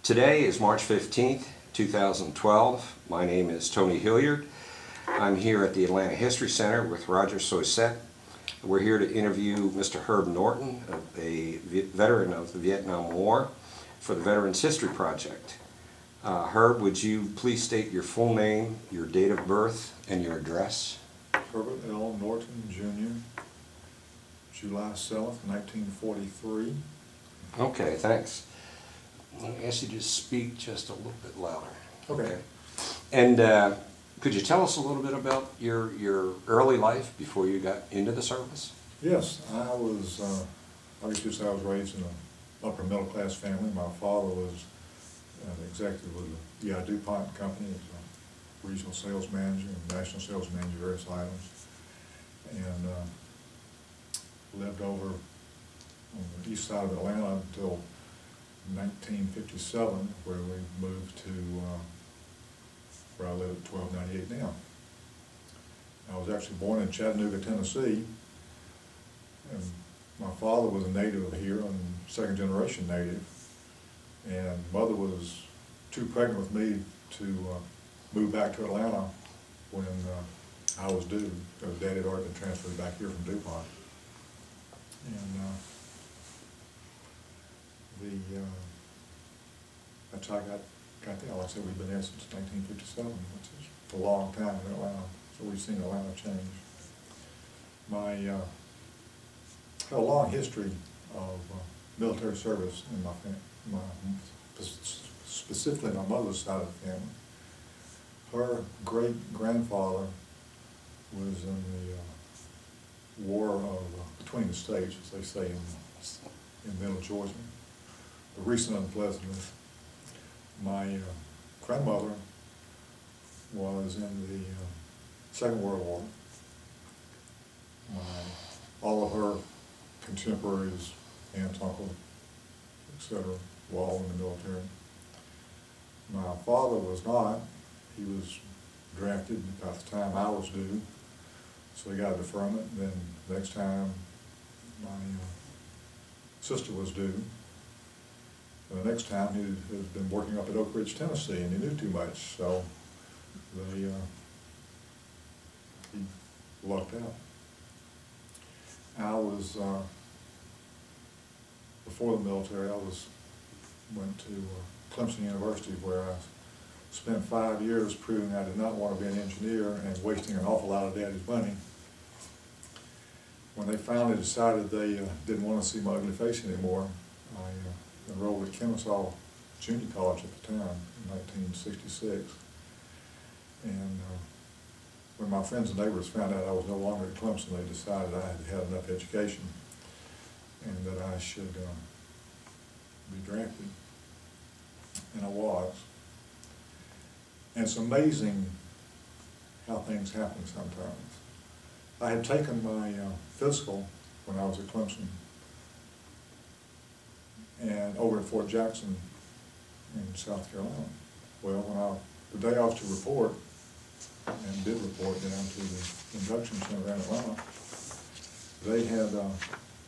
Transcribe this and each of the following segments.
Today is March 15th, 2012. My name is Tony Hilliard. I'm here at the Atlanta History Center with Roger Soisette. We're here to interview Mr. Herb Norton, a veteran of the Vietnam War, for the Veterans History Project. Herb, would you please state your full name, your date of birth, and your address? Herbert L. Norton, Jr., July 7th, 1943. Okay, thanks. I'm going to ask you to speak just a little bit louder. Okay. And could you tell us a little bit about your early life before you got into the service? Yes, I was raised in an upper middle class family. My father was an executive with the E.I. DuPont Company. He was a regional sales manager and national sales manager of various items. And lived over on the east side of Atlanta until 1957, where we moved to where I live at 1298 now. I was actually born in Chattanooga, Tennessee, and my father was a native here, and second generation native, and mother was too pregnant with me to move back to Atlanta when I was due, because Dad had already been transferred back here from DuPont. And that's how I got there. Like I said, we've been there since 1957, which is a long time in Atlanta. So we've seen Atlanta change. I had a long history of military service in specifically my mother's side of the family. Her great-grandfather was in the war between the states, as they say in middle Georgia. The recent unpleasantness. My grandmother was in the Second World War. All of her contemporaries, aunts, uncles, etc., were all in the military. My father was not. He was drafted about the time I was due, so he got a deferment. Then the next time my sister was due, and the next time he had been working up at Oak Ridge, Tennessee, and he knew too much, so he lucked out. I was, before the military, went to Clemson University, where I spent 5 years proving I did not want to be an engineer and wasting an awful lot of Daddy's money. When they finally decided they didn't want to see my ugly face anymore, I enrolled at Kennesaw Junior College at the time in 1966. And when my friends and neighbors found out I was no longer at Clemson, they decided I had had enough education and that I should be drafted. And I was. And it's amazing how things happen sometimes. I had taken my physical when I was at Clemson and over at Fort Jackson in South Carolina. Well, the day I was to report, and did report down to the induction center in Atlanta, they had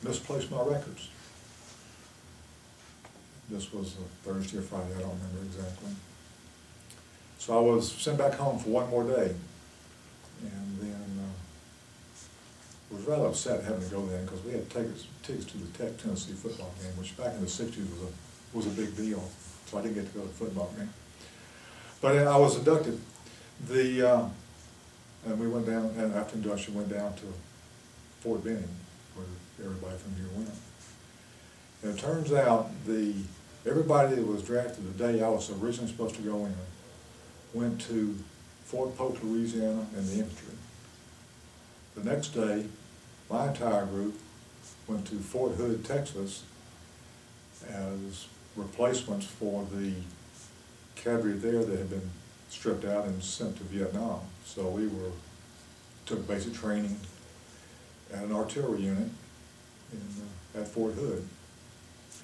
misplaced my records. This was a Thursday or Friday, I don't remember exactly. So I was sent back home for one more day, and then was rather upset having to go there because we had tickets to the Tet Tennessee football game, which back in the 60s was a big deal. So I didn't get to go to the football game. But I was inducted. And we went down, and after induction went down to Fort Benning, where everybody from here went. And it turns out everybody that was drafted the day I was originally supposed to go in went to Fort Polk, Louisiana, and the infantry. The next day, my entire group went to Fort Hood, Texas, as replacements for the cadre there that had been stripped out and sent to Vietnam. So we took basic training at an artillery unit at Fort Hood.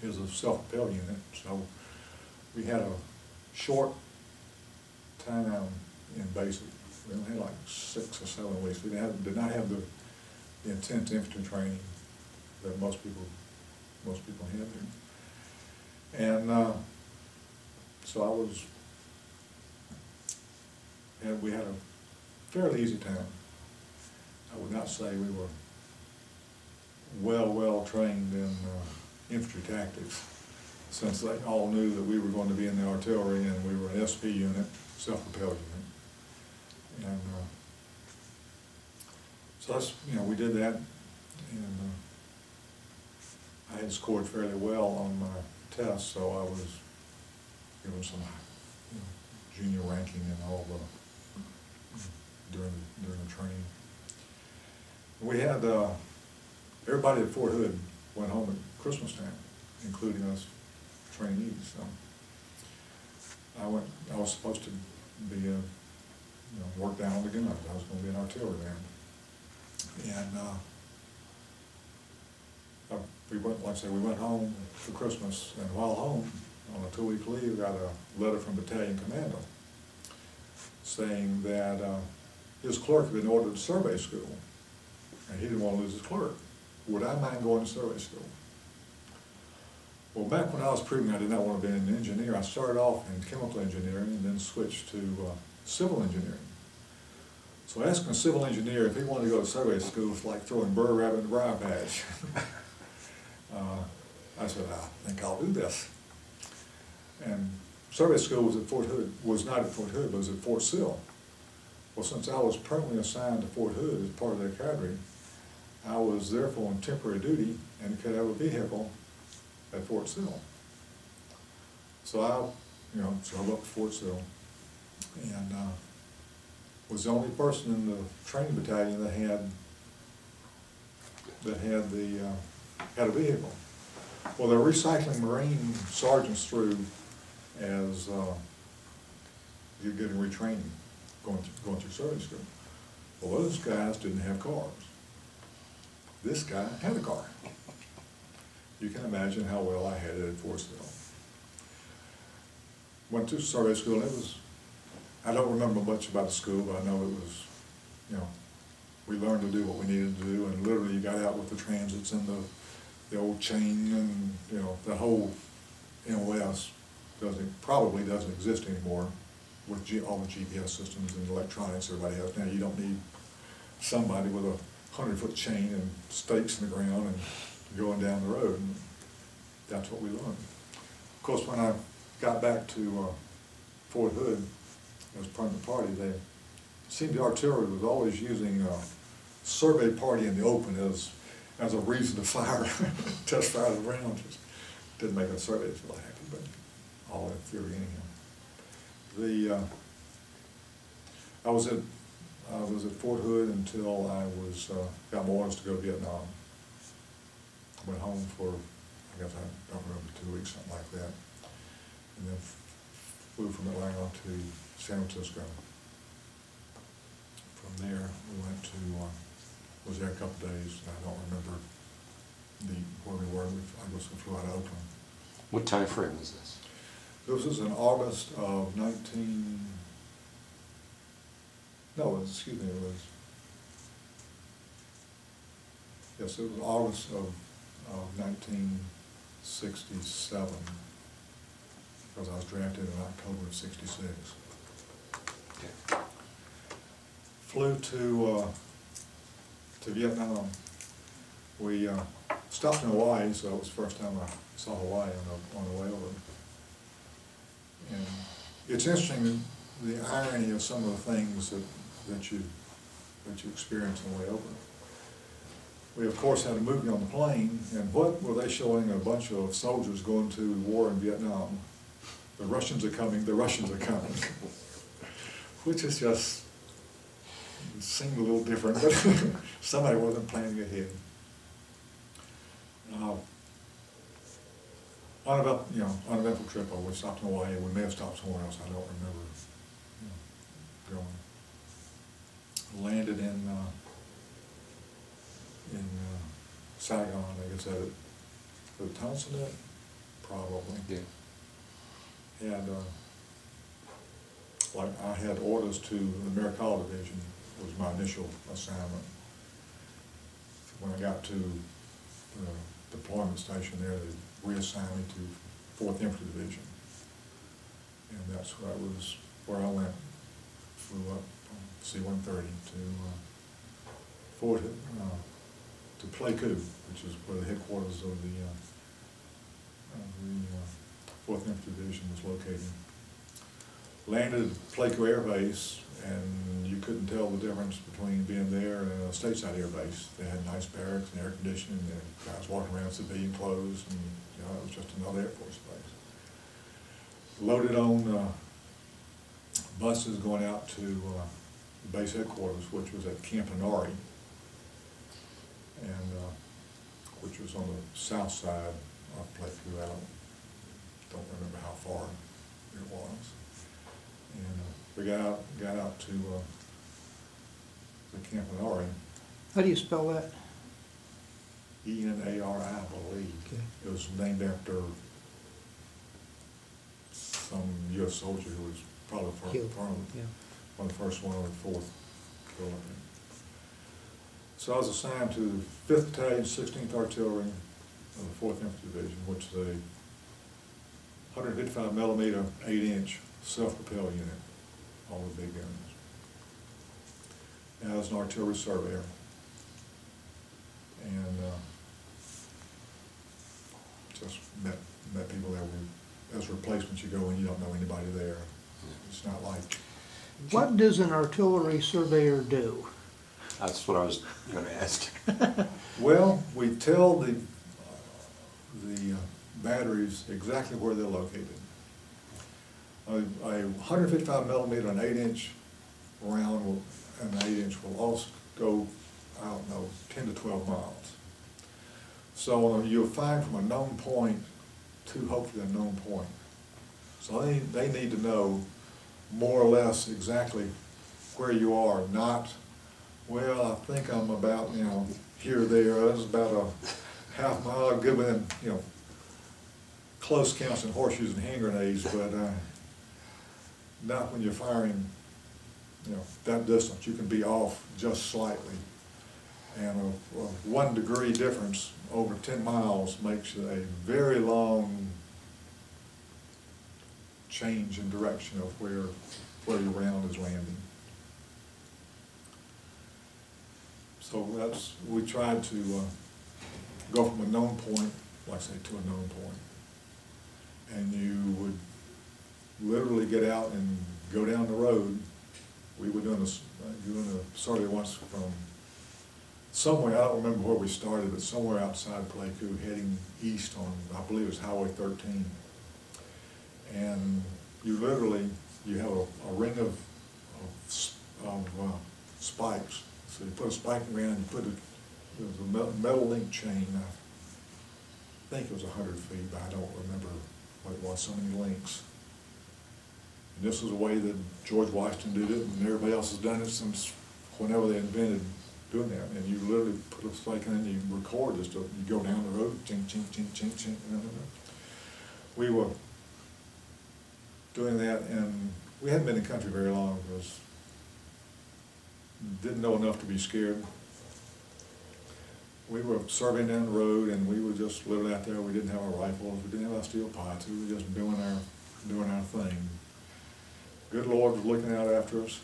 It was a self-propelled unit, so we had a short time in basic. We only had like 6 or 7 weeks. We did not have the intense infantry training that most people have here. And So we had a fairly easy time. I would not say we were well trained in infantry tactics, since they all knew that we were going to be in the artillery and we were an SP unit, self-propelled unit. And so that's, we did that, and I had scored fairly well on my test, so I was given some junior ranking and all during the training. We had everybody at Fort Hood went home at Christmas time, including us trainees. So I was supposed to be work down on the guns. I was going to be an artilleryman, and we went home for Christmas. And while home on a 2-week leave, got a letter from battalion commander saying that his clerk had been ordered to survey school, and he didn't want to lose his clerk. Would I mind going to survey school? Well, back when I was proving I did not want to be an engineer, I started off in chemical engineering and then switched to civil engineering. So asking a civil engineer if he wanted to go to survey school was like throwing Burr Rabbit in the briar patch. I said, I think I'll do this. And survey school was not at Fort Hood, but was at Fort Sill. Well, since I was permanently assigned to Fort Hood as part of their cadre, I was therefore on temporary duty and could have a vehicle at Fort Sill. So I drove up to Fort Sill and was the only person in the training battalion that had a vehicle. Well, they're recycling Marine sergeants through as you're getting retraining, going through service school. Well, those guys didn't have cars. This guy had a car. You can imagine how well I had it at Fort Sill. Went to survey school, and I don't remember much about the school, but I know it was, we learned to do what we needed to do, and literally you got out with the transits and the old chain, and, the whole NOS probably doesn't exist anymore with all the GPS systems and electronics everybody has now. You don't need somebody with a 100-foot chain and stakes in the ground and going down the road. And that's what we learned. Of course, when I got back to Fort Hood as permanent party, it seemed the artillery was always using a survey party in the open as a reason to test fire the rounds. Didn't make the surveys feel happy, but all in theory anyhow. I was at Fort Hood until I got my orders to go to Vietnam. Went home for, I guess I don't remember, 2 weeks, something like that. And then flew from Atlanta to San Francisco. From there, we went to, was there a couple of days, and I don't remember where we were. I guess we flew out of Oakland. What time frame was this? This was in August of it was August of 1967, because I was drafted in October of '66. Okay. Flew to Vietnam. We stopped in Hawaii, so it was the first time I saw Hawaii on the way over. And it's interesting, the irony of some of the things that you experience on the way over. We, of course, had a movie on the plane, and what were they showing? A bunch of soldiers going to war in Vietnam. The Russians are coming, the Russians are coming. Which is just, seemed a little different, but somebody wasn't planning ahead. Uneventful trip. We stopped in Hawaii. We may have stopped somewhere else. I don't remember going. Landed in Saigon, I guess, at the Tonsillet, probably. Yeah. And I had orders to the Miracala Division, was my initial assignment. When I got to the deployment station there, they reassigned me to 4th Infantry Division. And that's where I went, flew up on C-130 to to Pleiku, which is where the headquarters of the 4th Infantry Division was located. Landed at Pleiku Air Base, and you couldn't tell the difference between being there and a stateside air base. They had nice barracks and air conditioning, and guys walking around civilian clothes, and it was just another Air Force base. Loaded on buses going out to base headquarters, which was at Camp Hanari, and which was on the south side of Pleiku. I don't remember how far it was. And we got out to the Camp Hanari. How do you spell that? Enari, I believe. Okay. It was named after some U.S. soldier who was probably Killed. Yeah. one of the first one on the 4th killed, I think. So I was assigned to the 5th Battalion, 16th Artillery of the 4th Infantry Division, which is a 155 millimeter, 8-inch self-propelled unit, all the big guns. And I was an artillery surveyor. And just met people there. As replacements, you go in, you don't know anybody there. It's not like... What does an artillery surveyor do? That's what I was going to ask. Well, we tell the batteries exactly where they're located. A 155 millimeter, an 8-inch round, and an 8-inch will also go, I don't know, 10 to 12 miles. So you'll find from a known point to hopefully a known point. So they need to know more or less exactly where you are, not, well, I think I'm about, here or there. That's about a half mile, good within, close counts and horseshoes and hand grenades, but not when you're firing, that distance. You can be off just slightly. And a 1 degree difference over 10 miles makes a very long change in direction of where your round is landing. So we tried to go from a known point, like I say, to a known point. And you would literally get out and go down the road. We were doing a survey once from somewhere, I don't remember where we started, but somewhere outside Pleiku, heading east on, I believe it was Highway 13. And you have a ring of spikes. So you put a spike around, you put it was a metal link chain. I think it was 100 feet, but I don't remember what it was, so many links. And this was a way that George Washington did it, and everybody else has done it since whenever they invented doing that. And you literally put a spike in and you record this, you go down the road, ching, ching, ching, ching, ching. We were doing that, and we hadn't been in the country very long because didn't know enough to be scared. We were surveying down the road, and we were just living out there. We didn't have our rifles, we didn't have our steel pots. We were just doing our thing. Good Lord was looking out after us.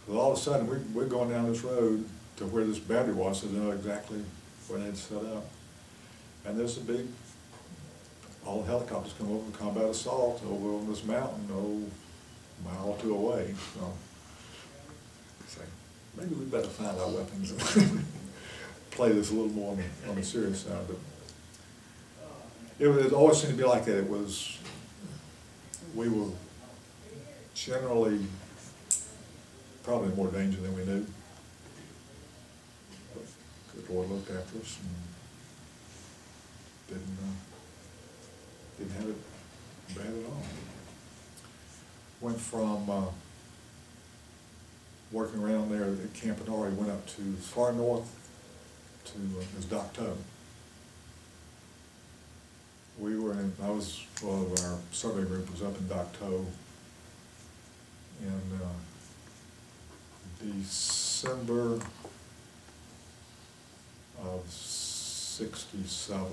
But all of a sudden, we're going down this road to where this battery was, so they know exactly where they'd set up. And there's all the helicopters come over, combat assault over on this mountain, a mile or two away. So, maybe we better find our weapons and play this a little more on the serious side. But it always seemed to be like that. We were generally probably more danger than we knew. But good Lord looked after us and didn't have it bad at all. Went from working around there at Camp Hanari, went up to as far north to Dak To. Our survey group was up in Dak To in December of '67,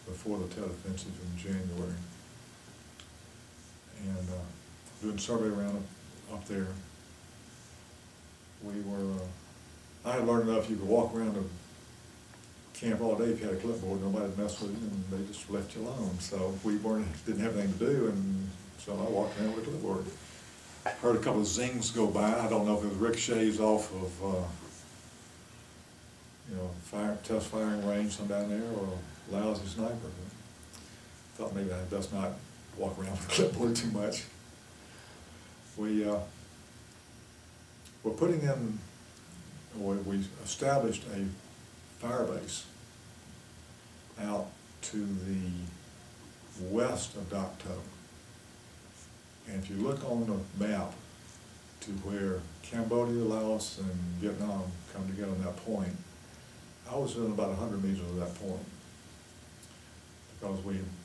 before the Tet Offensive in January. And doing survey around up there. We were, I had learned enough you could walk around the camp all day if you had a clipboard, nobody messed with you, and they just left you alone. So we didn't have anything to do, and so I walked around with a clipboard. Heard a couple of zings go by. I don't know if it was ricochets off of, test firing range some down there, or a lousy sniper. Thought maybe I best not walk around with a clipboard too much. We established a fire base out to the west of Dak To. And if you look on the map to where Cambodia, Laos, and Vietnam come together on that point, I was in about 100 meters of that point. Because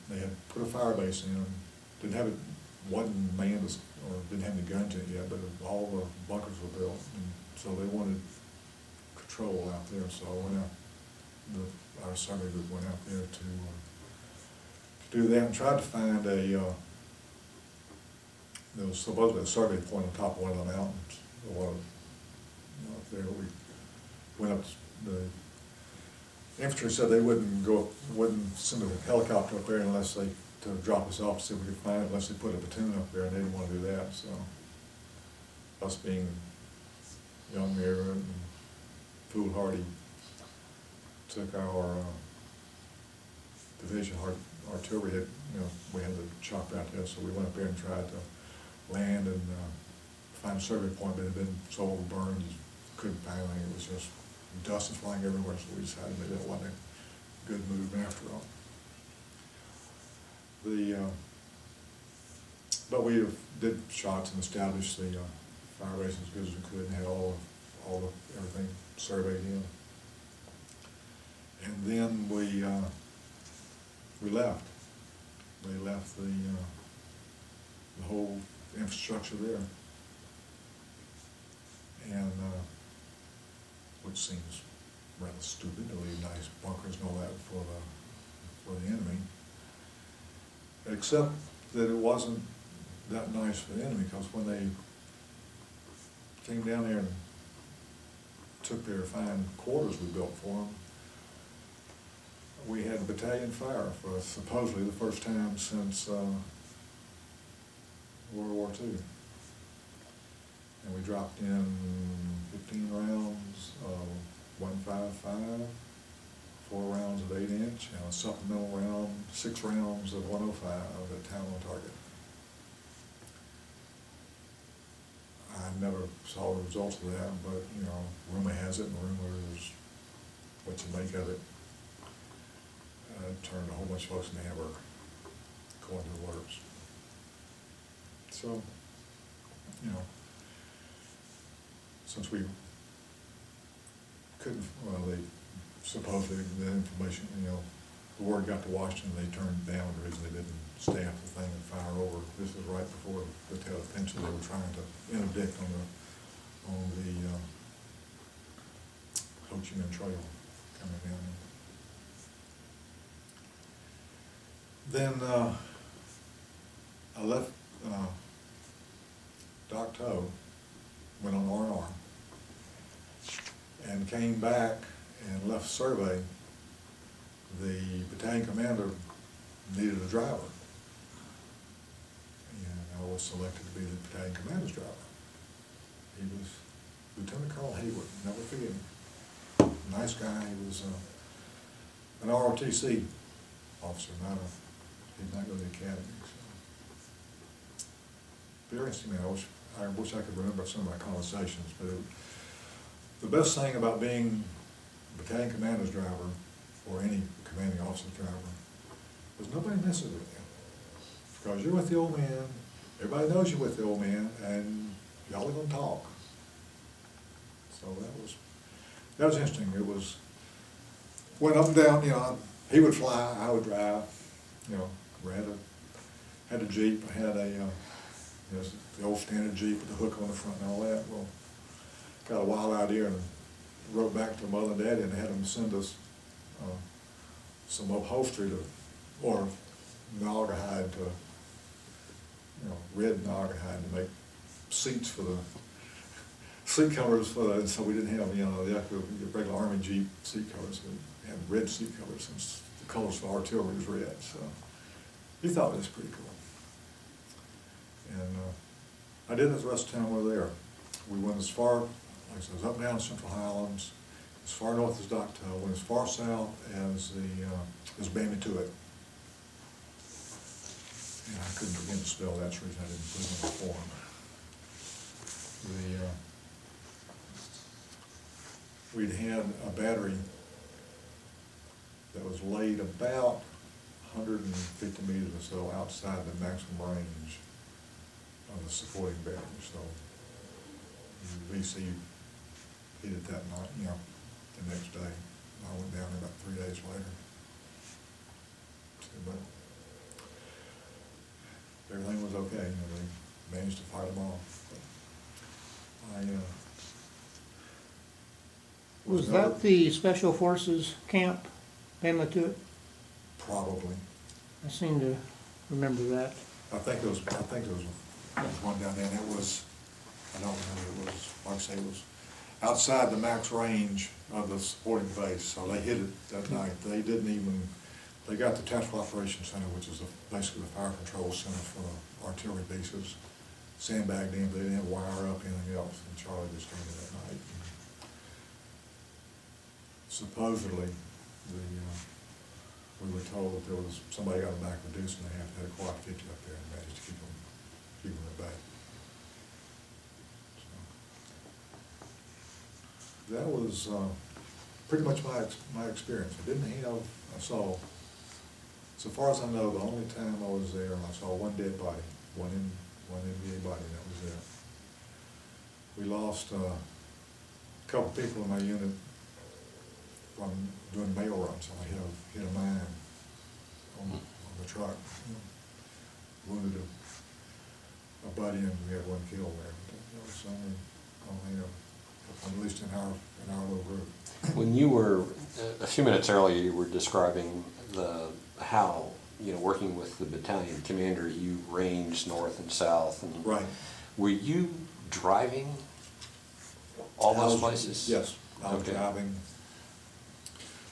they had put a fire base in, wasn't manned or didn't have any guns in it yet, but all the bunkers were built, and so they wanted control out there. So I went out, our survey group went out there to do that, and tried to find there was supposedly a survey point on top of one of the mountains. Up there we went up. The infantry said they wouldn't send a helicopter up there unless to drop us off to see if we could find it, unless they put a platoon up there, and they didn't want to do that. So us being young, arrogant, and foolhardy, took our division artillery. We had the chopper out there, so we went up there and tried to land and find a survey point, but it had been so overburned you couldn't find anything. It was just dust and flying everywhere, so we decided maybe that wasn't a good move after all. But we did shots and established the fire base as good as we could, and had everything surveyed in. And then we left. We left the whole infrastructure there, and which seems rather stupid to leave nice bunkers and all that for the enemy. Except that it wasn't that nice for the enemy, because when they came down there and took their fine quarters we built for them, we had battalion fire for supposedly the first time since World War II. And we dropped in 15 rounds of .155, 4 rounds of 8-inch, and a supplemental round, 6 rounds of .105 at town on target. I never saw the results of that, but rumor has it, and rumor is what you make of it. Turned a whole bunch of folks into hamburger, according to the words. So, since we couldn't, they supposedly, the information, the word got to Washington, they turned down the reason they didn't staff the thing and fire over. This was right before the Tet Offensive. They were trying to interdict on the Ho Chi Minh Trail coming down. Then I left Dak To, went on R&R, and came back and left survey. The battalion commander needed a driver, and I was selected to be the battalion commander's driver. He was Lieutenant Colonel Hayward, never forget him. Nice guy. He was an ROTC officer, he did not go to the academy. So. Very interesting man. I wish I could remember some of my conversations, but the best thing about being battalion commander's driver, or any commanding officer's driver, is nobody messes with you. Because you're with the old man, everybody knows you're with the old man, and y'all are going to talk. So that was interesting. It went up and down, he would fly, I would drive, we had a Jeep, I had the old standard Jeep with the hook on the front and all that. Well, got a wild idea and wrote back to Mother and Daddy and had them send us some upholstery or Naga hide to, red naugahyde to make seats for the, seat covers for the, and so we didn't have, the regular Army Jeep seat covers. We had red seat covers since the colors for artillery was red, so he thought it was pretty cool. And I did it the rest of the time we were there. We went as far, like I said, up and down Central Highlands, as far north as Dak To, went as far south as Bambi to it. And I couldn't begin to spell, that's the reason I didn't put it on the form. We'd had a battery that was laid about 150 meters or so outside the maximum range of the supporting battery, so the VC hit it that night, the next day. I went down there about 3 days later. But everything was okay, they managed to fight them off. But Was that the Special Forces camp, Bama to it? Probably. I seem to remember that. I think there was one down there, and it was, I don't remember, it was, like I say, it was outside the max range of the supporting base, so they hit it that night. They didn't even, they got the Tactical Operations Center, which is basically the fire control center for the artillery bases, sandbagged in, but they didn't wire up anything else, and Charlie just came in that night. Supposedly, we were told that there was, somebody got them back reduced, and they had a quad 50 up there and managed to keep them at bay. So, that was pretty much my experience. I saw, so far as I know, the only time I was there, I saw one dead body, one NBA body, and that was it. We lost a couple people in my unit from doing mail runs. I hit a mine on the truck. Wounded a buddy, and we had one killed there. That was only at least in our little group. When you were, a few minutes earlier, you were describing how, working with the battalion commander, you ranged north and south. And Right. Were you driving all those places? Yes, I was driving.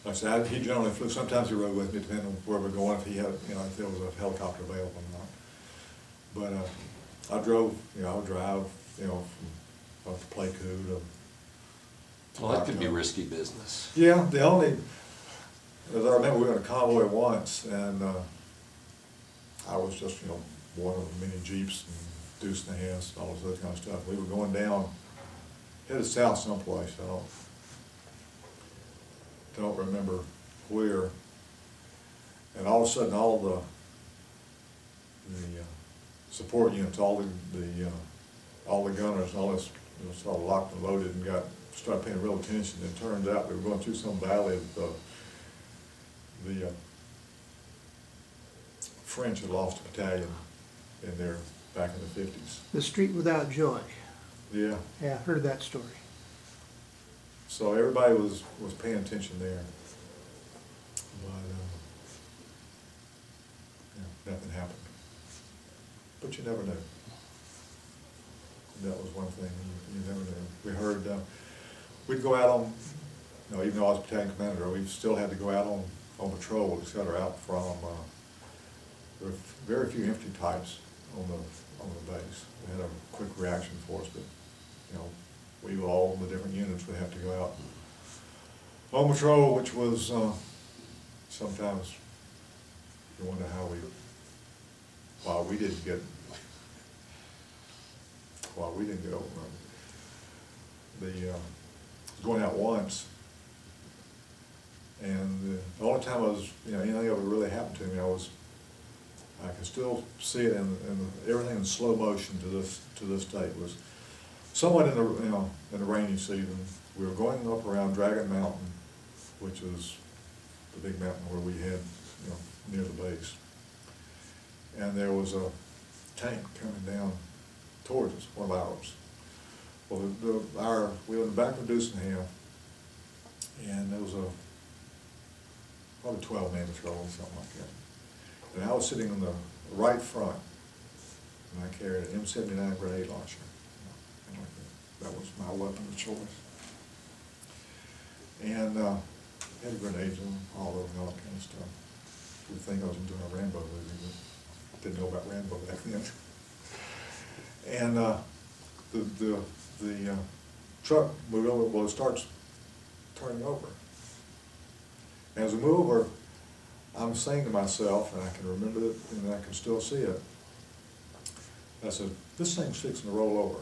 Like I said, he generally flew. Sometimes he rode with me, depending on where we're going, if he had, if there was a helicopter available or not. But I drove, I would drive, from up to Pleiku to. Well, that could be risky business. Yeah, as I remember, we were in a convoy once, and I was just, one of the many Jeeps and deuce and a half, all that kind of stuff. We were going down, headed south someplace. I don't remember where. And all of a sudden, all the support units, all the gunners, and all this, sort of locked and loaded, and started paying real attention. It turns out we were going through some valley that the French had lost a battalion in there back in the 50s. The Street Without Joy. Yeah. Yeah, I heard that story. So everybody was paying attention there. But nothing happened. But you never knew. That was one thing, you never knew. We heard, we'd go out on, even though I was battalion commander, we still had to go out on patrol, et cetera, out from, there were very few infantry types on the base. They had a quick reaction force, but, we all, the different units, would have to go out on patrol, which was, sometimes, you wonder why we didn't go. Going out once, and the only time I was, anything ever really happened to me, I can still see it, and everything in slow motion to this date was somewhat in the rainy season. We were going up around Dragon Mountain, which was the big mountain where we had, near the base, and there was a tank coming down towards us, one of ours. Well, we were in the back of Deuce and Half, and there was probably 12-man patrol or something like that. And I was sitting in the right front, and I carried an M79 grenade launcher. That was my weapon of choice. And had grenades on all over and all that kind of stuff. You'd think I was doing a Rambo movie, but didn't know about Rambo back then. And the truck moved over, well, it starts turning over. And as we move over, I'm saying to myself, and I can remember it, and I can still see it, I said, this thing's fixing to roll over.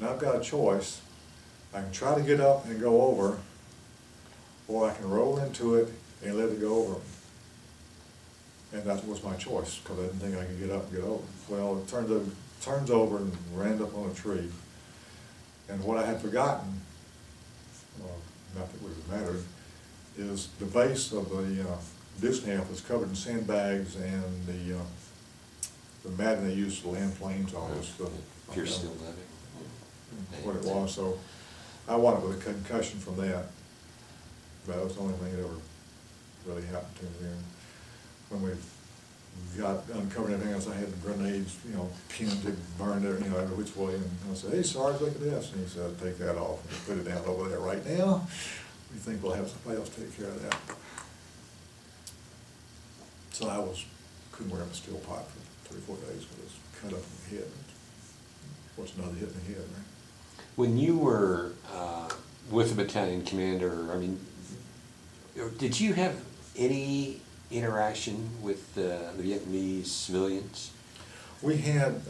Now I've got a choice. I can try to get up and go over, or I can roll into it and let it go over. And that was my choice, because I didn't think I could get up and get over. Well, it turns over and ran up on a tree. And what I had forgotten, well, not that it would have mattered, is the base of the disc half was covered in sandbags, and the matting they used to land planes on was the Pure steel netting. what it was. So I wound up with a concussion from that. But that was the only thing that ever really happened to me then. When we got uncovered and everything else, I had the grenades, pinned to burn there, every which way. And I said, hey, Sarge, look at this. And he said, take that off and put it down over there right now. We think we'll have somebody else take care of that. So I couldn't wear a steel pipe for 3 or 4 days because it was cut up in the head. What's another hit in the head, right? When you were with the battalion commander, I mean, did you have any interaction with the Vietnamese civilians? We had,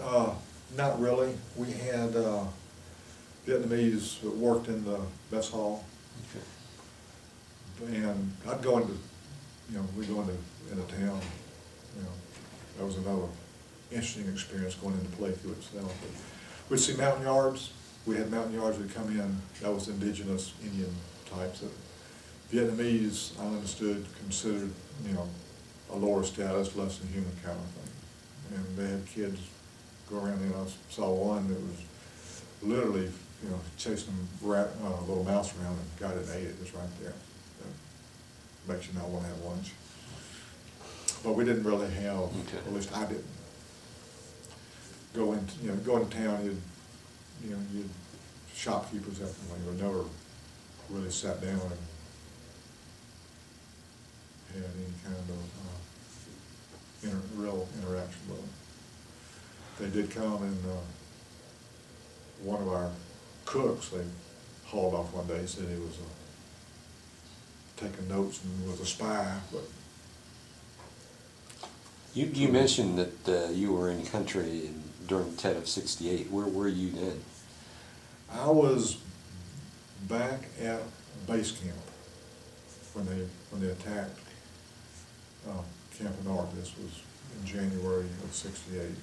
not really. We had Vietnamese that worked in the mess hall. Okay. And I'd go into, we'd go into town, that was another interesting experience going into Playfield itself. But we'd see mountain yards. We had mountain yards that come in, that was indigenous Indian types. That Vietnamese, I understood, considered, a lower status, less than human kind of thing. And they had kids go around, I saw one that was literally, chasing a little mouse around, and got it and ate it just right there. That makes you not want to have lunch. But we didn't really have, Okay. at least I didn't. Go into town, you'd shopkeepers everything. We never really sat down and had any kind of real interaction with them. They did come, and one of our cooks, they hauled off one day, said he was taking notes and was a spy, but You mentioned that you were in country during Tet of '68. Where were you then? I was back at base camp when they attacked Camp Norton. This was in January of '68,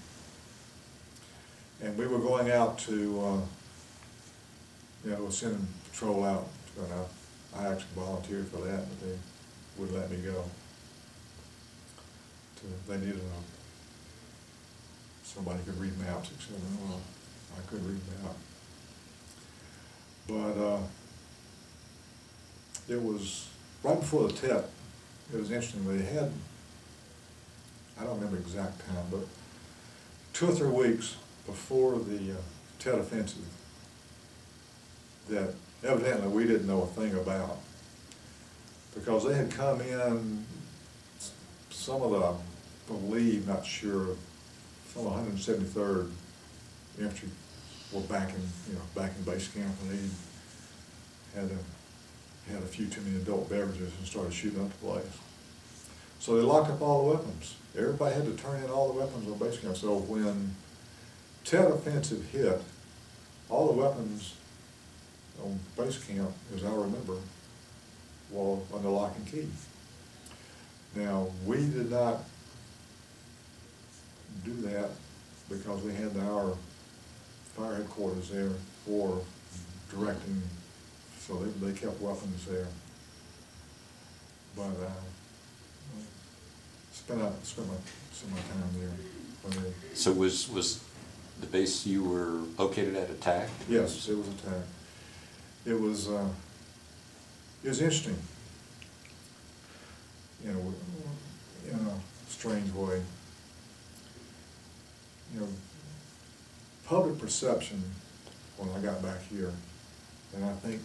and we were going out to sending patrol out. And I actually volunteered for that, but they wouldn't let me go. They needed somebody who could read maps, etc. Well, I could read maps. But it was right before the Tet. It was interesting. They had, I don't remember the exact time, but 2 or 3 weeks before the Tet Offensive that evidently we didn't know a thing about, because they had come in, some of the, I believe, not sure, some of the 173rd Infantry were back in base camp, and they had a few too many adult beverages and started shooting up the place. So they locked up all the weapons. Everybody had to turn in all the weapons on base camp. So when Tet Offensive hit, all the weapons on base camp, as I remember, were under lock and key. Now, we did not do that because we had our fire headquarters there for directing, so they kept weapons there. But spent my time there. So was the base you were located at attacked? Yes, it was attacked. It was interesting, in a strange way. you know, public perception when I got back here, and I think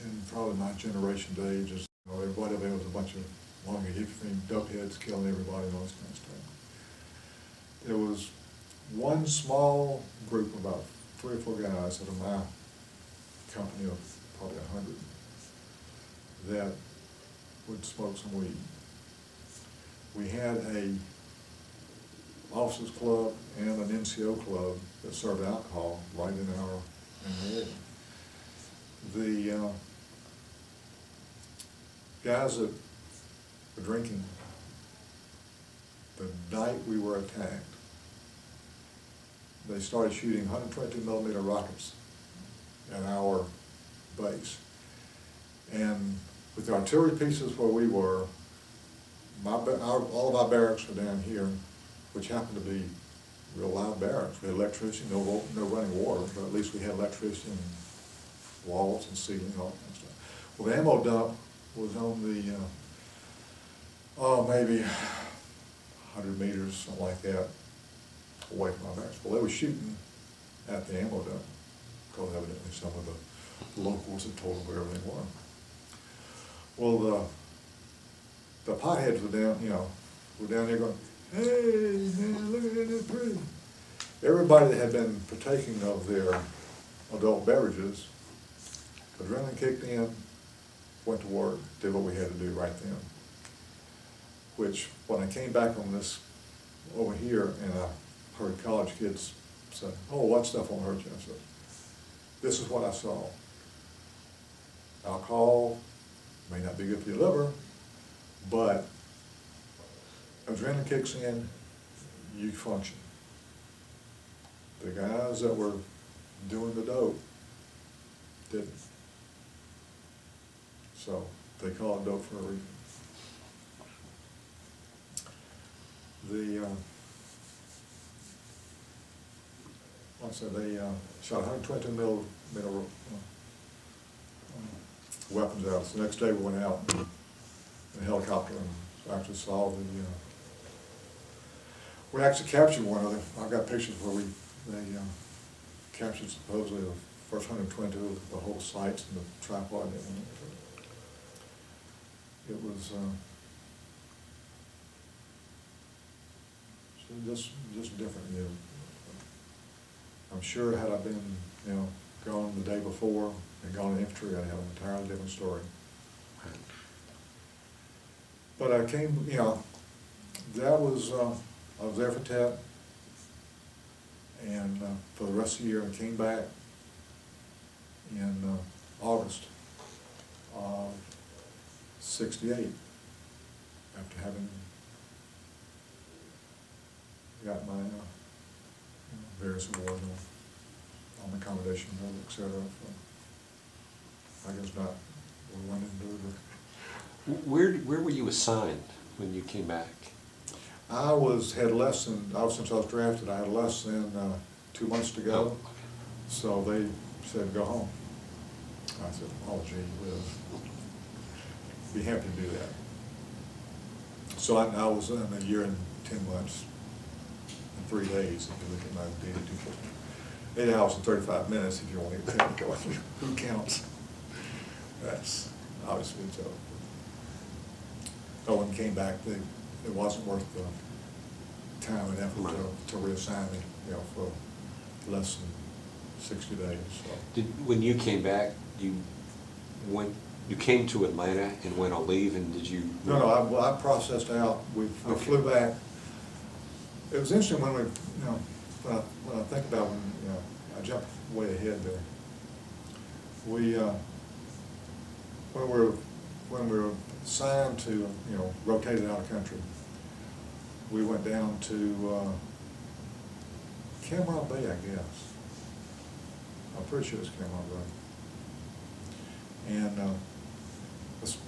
in probably my generation age, is, you know, everybody there was a bunch of longer thing, duck heads killing everybody and all this kind of stuff. There was one small group, about 3 or 4 guys out of my company of probably 100, that would smoke some weed. We had a officers club and an NCO club that served alcohol right in the area. The guys that were drinking, the night we were attacked, they started shooting 120mm rockets at our base. And with the artillery pieces where we were, all of our barracks were down here, which happened to be real loud barracks. We had electricity, no running water, but at least we had electricity and walls and ceiling, all that kind of stuff. Well, the ammo dump was on the, maybe 100 meters, something like that, away from our barracks. Well, they were shooting at the ammo dump, because evidently some of the locals had told them where they were. Well, the potheads were down, you know, were down there going, "Hey, man, look at it, it's pretty." Everybody that had been partaking of their adult beverages, adrenaline kicked in, went to work, did what we had to do right then. Which, when I came back on this over here, and I heard college kids say, "Oh, what stuff won't hurt you?" I said, "This is what I saw. Alcohol may not be good for your liver, but adrenaline kicks in, you function." The guys that were doing the dope didn't. So they call it dope for a reason. Like I said, they shot 122mm weapons out. So the next day we went out in a helicopter and actually saw we actually captured one of them. I've got pictures where they captured supposedly the first 122 of the whole sites and the tripod. It was just different. You know. I'm sure had I been, you know, gone the day before and gone in infantry, I'd have an entirely different story. But I came, you know, that was, I was there for Tet, and for the rest of the year, I came back in August of '68, after having got my various awards on the accommodation level, et cetera. So I guess not, we went into it. Where were you assigned when you came back? Had less than, since I was drafted, I had less than 2 months to go. Oh. So they said, "Go home." I said, "Oh, gee whiz. Be happy to do that." So I was in a year and 10 months and 3 days, if you look at my daily 8 hours and 35 minutes if you want to get technical. Who counts? That's obviously so. So when I came back, it wasn't worth the time and effort to reassign me, you know, for less than 60 days. So. When you came back, you came to Atlanta and went on leave, and did you? No, I processed out. We flew back. It was interesting when when I think about when, you know, I jumped way ahead there. When we were assigned to, you know, rotated out of country, we went down to Cameron Bay, I guess. I'm pretty sure it's Cameron Bay. And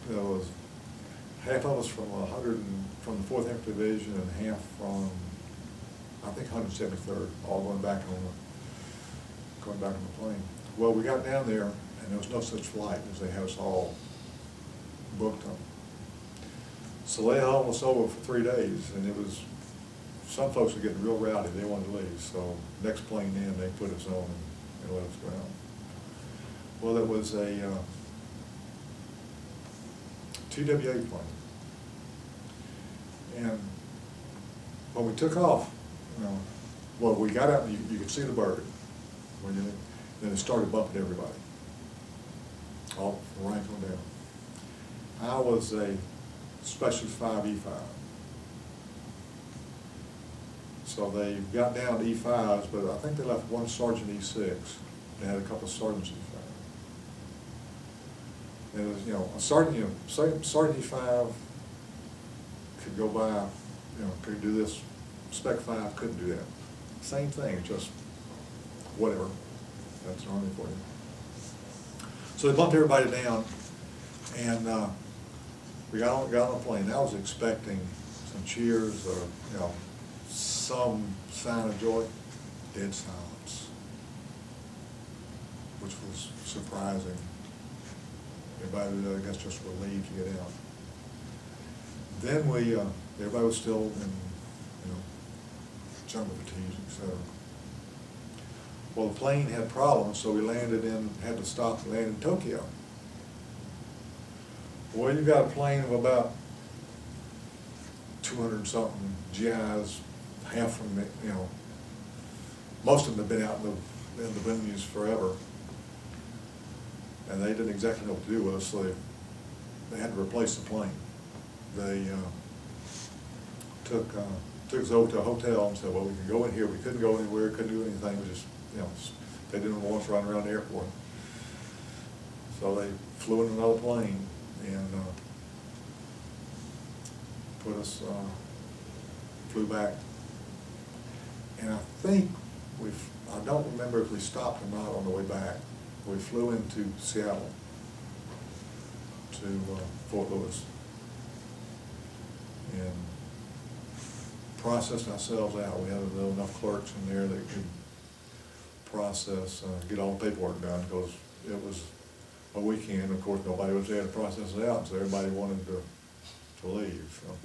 there was half of us from from the 4th Infantry Division and half from, I think, 173rd, all going back on the plane. Well, we got down there, and there was no such flight as they had us all booked on. So they hauled us over for 3 days, and it was some folks were getting real rowdy, they wanted to leave, so next plane in, they put us on and let us go out. Well, it was a TWA plane. And when we took off, well, we got out and you could see the bird. Then it started bumping everybody, all from rank on down. I was a Special 5 E5. So they got down to E5s, but I think they left one sergeant E6. They had a couple of sergeants E5. And it was, a sergeant, sergeant E5 could go by, could do this. Spec 5 couldn't do that. Same thing, just whatever. That's the Army for you. So they bumped everybody down, and we got on the plane. I was expecting some cheers or, some sign of joy. Dead silence, which was surprising. Everybody was, I guess, just relieved to get out. Then everybody was still in, jungle fatigues, etc. Well, the plane had problems, so we had to stop and land in Tokyo. Well, you've got a plane of about 200-something GIs, half from the, most of them have been out in the Vietnamese forever, and they didn't exactly know what to do with us, so they had to replace the plane. They took us over to a hotel and said, well, we can go in here. We couldn't go anywhere, couldn't do anything. We just, they didn't want us running around the airport. So they flew in another plane and flew back. And I think I don't remember if we stopped or not on the way back. We flew into Seattle to Fort Lewis and processed ourselves out. We had enough clerks in there that could process, get all the paperwork done, because it was a weekend. Of course, nobody was there to process it out, so everybody wanted to leave. So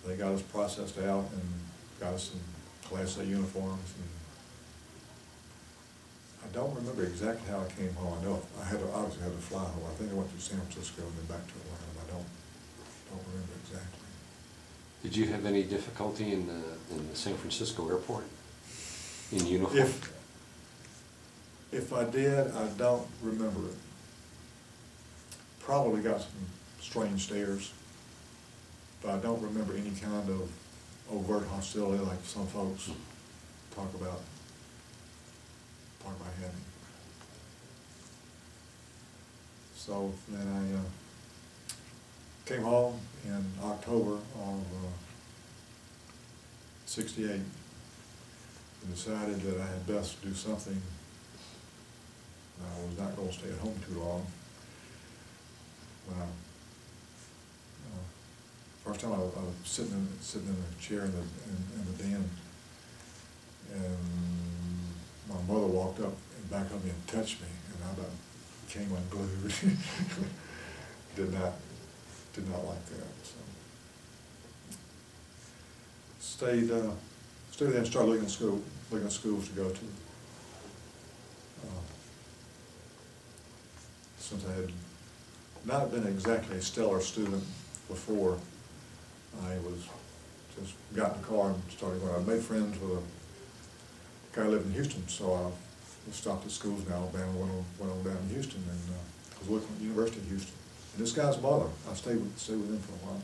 they got us processed out and got us some Class A uniforms. And I don't remember exactly how I came home. I know I obviously had to fly home. I think I went to San Francisco and then back to Atlanta. I don't remember exactly. Did you have any difficulty in the San Francisco airport in uniform? If I did, I don't remember it. Probably got some strange stares, but I don't remember any kind of overt hostility like some folks talk about having. So then I came home in October of '68 and decided that I had best do something. I was not going to stay at home too long. First time I was sitting in a chair in the den, and my mother walked up and back of me and touched me, and I about came unglued. Did not like that. So stayed there and started looking at schools to go to. Since I had not been exactly a stellar student before, I was just got in the car and started going. I made friends with a guy who lived in Houston, so I stopped at schools in Alabama, went on down to Houston, and was working at the University of Houston. And this guy's mother, I stayed with him for a while.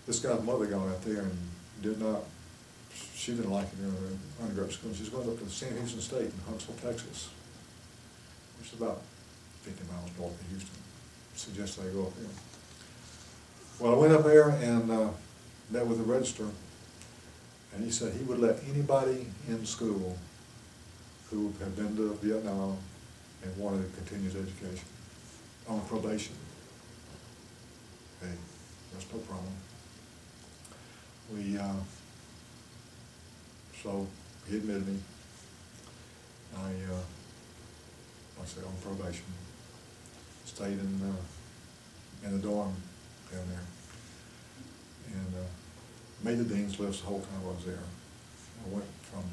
This guy's mother got out there and she didn't like it in her undergraduate school. She was going up to San Houston State in Huntsville, Texas, which is about 50 miles north of Houston. Suggested I go up there. Well, I went up there and met with the registrar, and he said he would let anybody in school who had been to Vietnam and wanted to continue his education on probation. Hey, that's no problem. So he admitted me. I said on probation. Stayed in the dorm down there, and made the dean's list the whole time I was there. I went from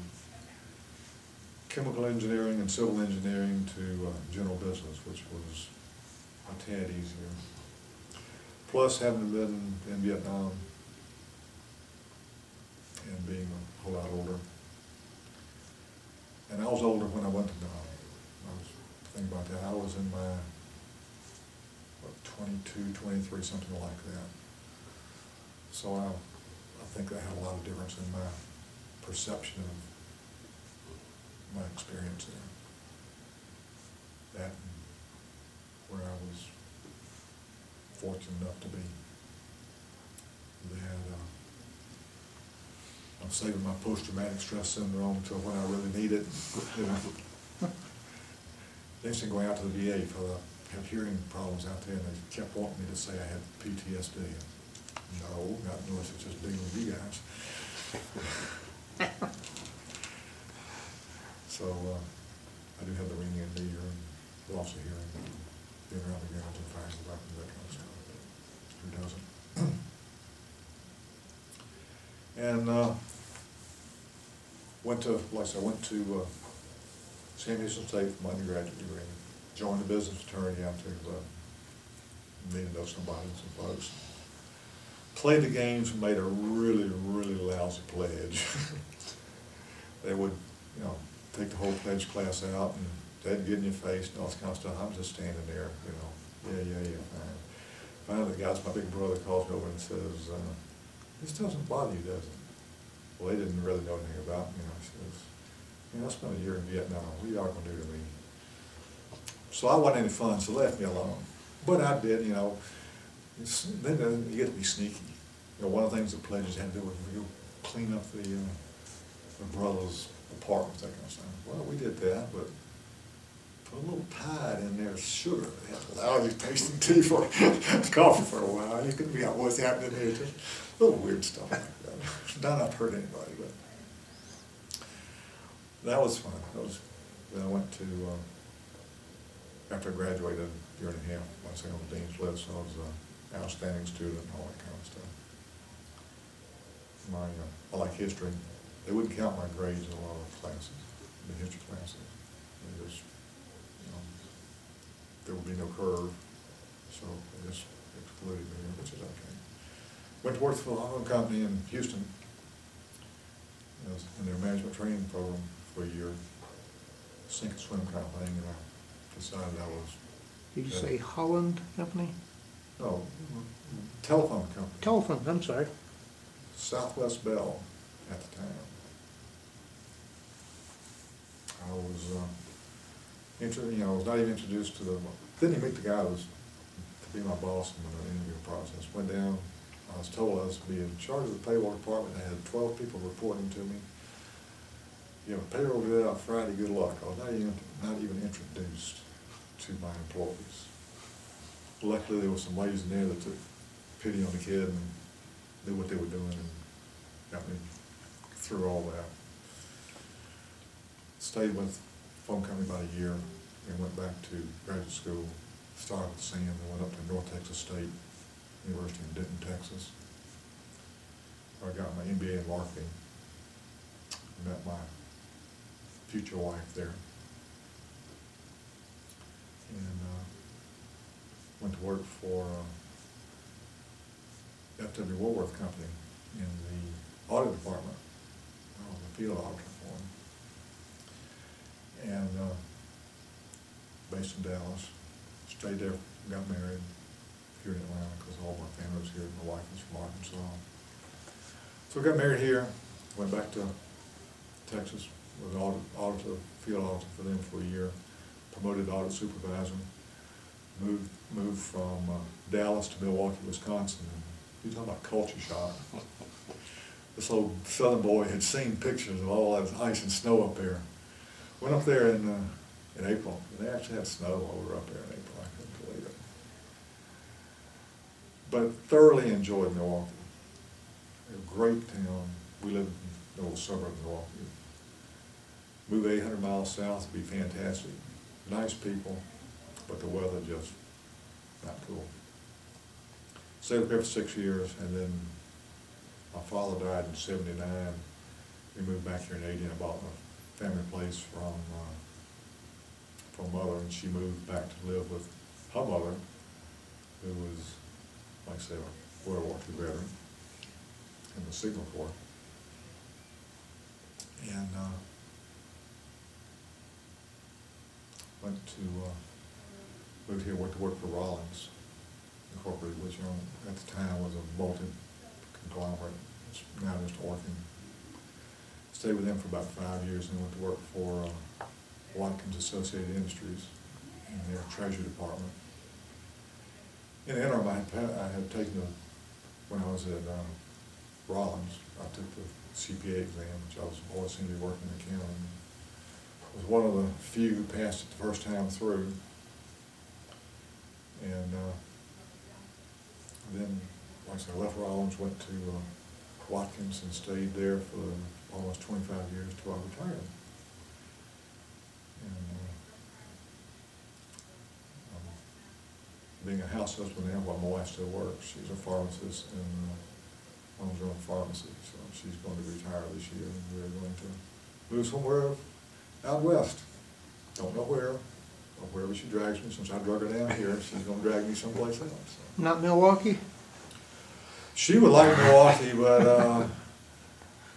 chemical engineering and civil engineering to general business, which was a tad easier. Plus, having been in Vietnam and being a whole lot older. And I was older when I went to Vietnam. I was thinking about that. I was in my, 22, 23, something like that. So I think that had a lot of difference in my perception of my experience there. That and where I was fortunate enough to be. They had, I'm saving my post-traumatic stress syndrome until when I really need it. You know. Next thing, going out to the VA for the, have hearing problems out there, and they kept wanting me to say I had PTSD. No, not unless it's just dealing with you guys. So I do have the ringing in the ear and loss of hearing, being around the grounds and fires and weapons, that kind of stuff. Who doesn't? And went to, like I said, I went to Sam Houston State for my undergraduate degree. Joined the business fraternity out there because I needed to know somebody and some folks. Played the games and made a really, really lousy pledge. They would, you know, take the whole pledge class out and they'd get in your face and all this kind of stuff. I'm just standing there, you know, yeah, fine. Finally, the guy's my big brother calls me over and says, this doesn't bother you, does it? Well, they didn't really know anything about me. He says, you know, I spent a year in Vietnam. What are y'all gonna do to me? So I wasn't any fun, so they left me alone. But I did, you know. Then you get to be sneaky. You know, one of the things the pledges had to do was we go clean up the brothers' apartments, that kind of stuff. Well, we did that, but put a little Tide in there, sugar. They had to allow you tasting tea for coffee for a while. You couldn't be out what's happening here. Just little weird stuff like that. Not enough to hurt anybody, but that was fun. Then I went to, after I graduated a year and a half, I was on the dean's list, so I was an outstanding student and all that kind of stuff. I like history. They wouldn't count my grades in a lot of classes, the history classes. They just, you know, there would be no curve, so they just excluded me, which is okay. Went to work for a loan company in Houston. I was in their management training program for a year, sink and swim kind of thing, and I decided I was. Did you say Holland Company? No, telephone company. Telephone, I'm sorry. Southwest Bell at the time. I was, I was not even introduced to the, didn't even meet the guy who was to be my boss in the interview process. Went down, I was told I was to be in charge of the payroll department. I had 12 people reporting to me. You have a payroll due out Friday, good luck. I was not even introduced to my employees. Luckily, there were some ladies in there that took pity on the kid and knew what they were doing and got me through all that. Stayed with the phone company about a year and went back to graduate school. Started with Sam and went up to North Texas State University in Denton, Texas, where I got my MBA in marketing. Met my future wife there. And went to work for F.W. Woolworth Company in the audit department. I was a field auditor for them. And based in Dallas. Stayed there, got married here in Atlanta because all my family was here. My wife was from Arkansas. So we got married here, went back to Texas, was auditor, field auditor for them for a year, promoted audit supervisor, moved from Dallas to Milwaukee, Wisconsin. You talking about culture shock. This old southern boy had seen pictures of all that ice and snow up there. Went up there in April. They actually had snow while we were up there in April. I couldn't believe it. But thoroughly enjoyed Milwaukee. A great town. We lived in the little suburb of Milwaukee. Move 800 miles south would be fantastic. Nice people, but the weather just not cool. Stayed up there for 6 years, and then My father died in '79. We moved back here in '80 and I bought a family place from mother, and she moved back to live with her mother, who was, like I say, a World War II veteran in the Signal Corps. And moved here, went to work for Rollins Incorporated, which at the time was a multi-conglomerate. It's now just Orkin. Stayed with them for about 5 years and went to work for Watkins Associated Industries in their treasury department. In the interim, I had taken when I was at Rollins, I took the CPA exam, which I was always seemed to be working in accounting. I was one of the few who passed it the first time through. And then, like I said, I left Rollins, went to Watkins and stayed there for almost 25 years till I retired. And being a house husband now, while my wife still works, she's a pharmacist and owns her own pharmacy, so she's going to retire this year, and we're going to move somewhere out west. Don't know where, or wherever she drags me. Since I drug her down here, she's going to drag me someplace else. So. Not Milwaukee? She would like Milwaukee, but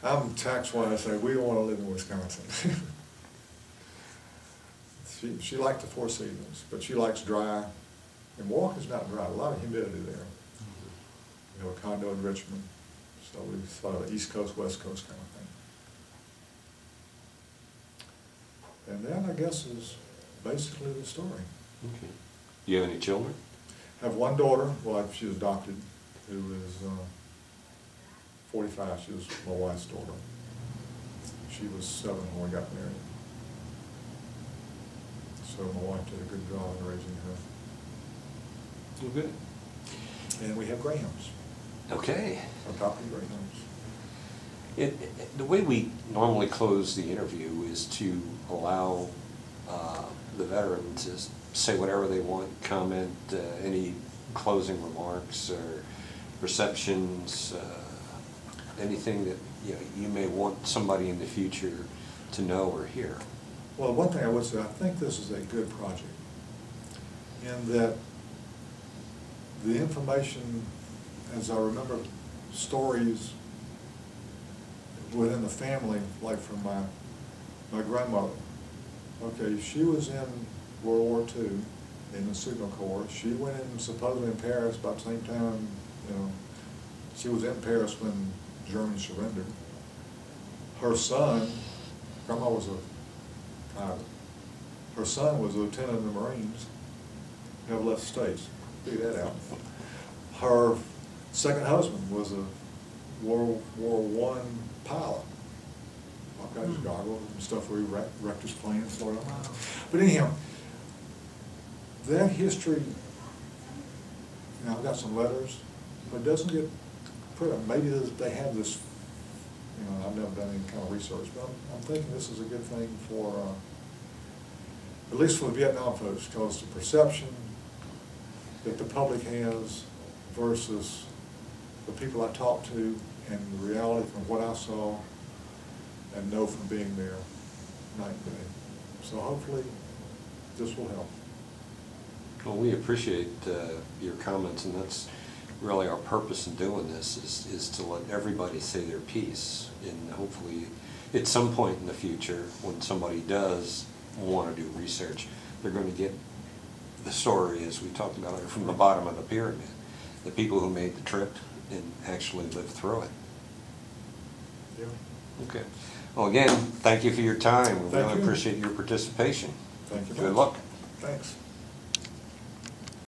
I'm tax-wise, so we don't want to live in Wisconsin. She likes the four seasons, but she likes dry. And Milwaukee's not dry, a lot of humidity there. We have a condo in Richmond, so we thought of an East Coast, West Coast kind of thing. And that, I guess, is basically the story. Okay. Do you have any children? I have one daughter, well, she was adopted, who is 45. She was my wife's daughter. She was 7 when we got married. So my wife did a good job in raising her. Oh, good. And we have greyhounds. Okay. Adopted greyhounds. The way we normally close the interview is to allow the veteran to say whatever they want, comment, any closing remarks or perceptions, anything that you may want somebody in the future to know or hear. Well, one thing I would say, I think this is a good project in that the information, as I remember stories within the family, like from my grandmother. Okay, she was in World War II in the Signal Corps. She went in supposedly in Paris about the same time, she was in Paris when Germany surrendered. Her son, grandma was a pilot. Her son was a lieutenant in the Marines, never left the States. Figure that out. Her second husband was a World War I pilot. All kinds of goggles and stuff where he wrecked his plane and flew out. But anyhow, that history, I've got some letters, but it doesn't get put up. Maybe they have this, I've never done any kind of research, but I'm thinking this is a good thing for, at least for the Vietnam folks, because the perception that the public has versus the people I talked to and the reality from what I saw and know from being there night and day. So hopefully this will help. Well, we appreciate your comments, and that's really our purpose in doing this is to let everybody say their piece, and hopefully at some point in the future when somebody does want to do research, they're going to get the story, as we talked about, from the bottom of the pyramid, the people who made the trip and actually lived through it. Yeah. Okay. Well, again, thank you for your time. We Thank really you. appreciate your participation. Thank you. Good luck. Thanks.